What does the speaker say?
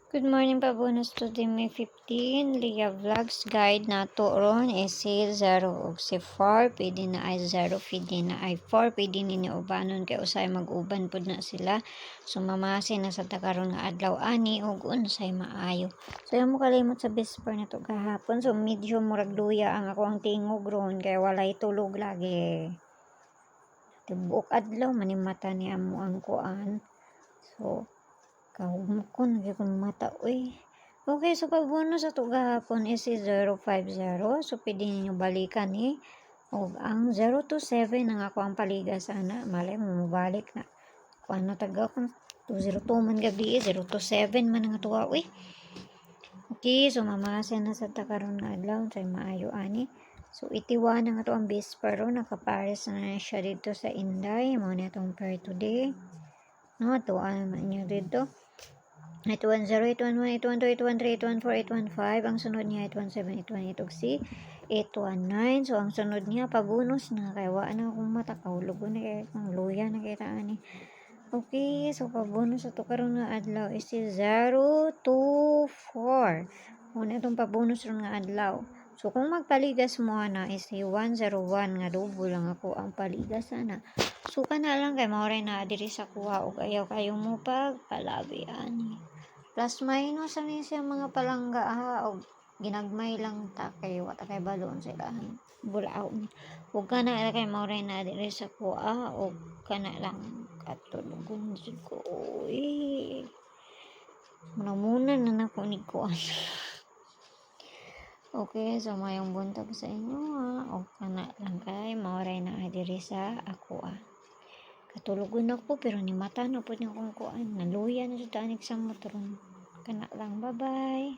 Good morning pa bonus today May 15. Leah Vlogs guide na ron is si 0 og si 4 pwede na ay 0 pwede na ay 4 pwede nini ubanon kay usay mag-uban pud na sila. So mamasi na sa takaron nga adlaw ani ug unsay maayo. So imo kalimot sa bisper na to gahapon. So medyo murag luya ang ako ang tingog ron kay walay tulog lagi. Tibuok adlaw manimata ni amo ang kuan. So kahugmukon lagi kong mata, uy. Okay, so pag-bonus sa ito gahapon is si 050. So, pwede ninyo balikan O, ang 027 ang ako ang paliga sana. Malay mo, mabalik na. Kung ano taga ko, 202 man gabi, 027 man ang tuwa, uy. Okay, so mamasa na sa takaroon na adlaw. So, maayo ani. So, itiwa na nga to ang bispero. Nakapares na siya dito sa Inday. Mga na itong per today. No, tuwaan naman nyo dito. 810, 811, 812, 813, 814, 815. Ang sunod niya 817, 818 ug si 819. So ang sunod niya pabonus na kay wa na akong mata kahulog na kay ang luya na kita ani. Okay, so pabonus sa to karon nga adlaw is si 024. Una itong pabonus ron nga adlaw. So kung magpaligas mo na is si 101 nga double lang ako ang paligas ana. So kana lang kay maoray na diri sa kuha og ayaw kayo mo pagpalabi ani. Plus minus ani siya mga palangga og ginagmay lang ta kay wa ta kay balon sila bulaw. Ug kana kay maoray na diri sa kuha og kana lang katulugon jud ko. Muna na nako ni kuan. Okay, so mayong buntag sa inyo o kana lang kay maoray na diri sa ako Katulugon ako pero ni mata na po niya kung kuan naluya na sa tanik sa motor. Kana lang, bye bye.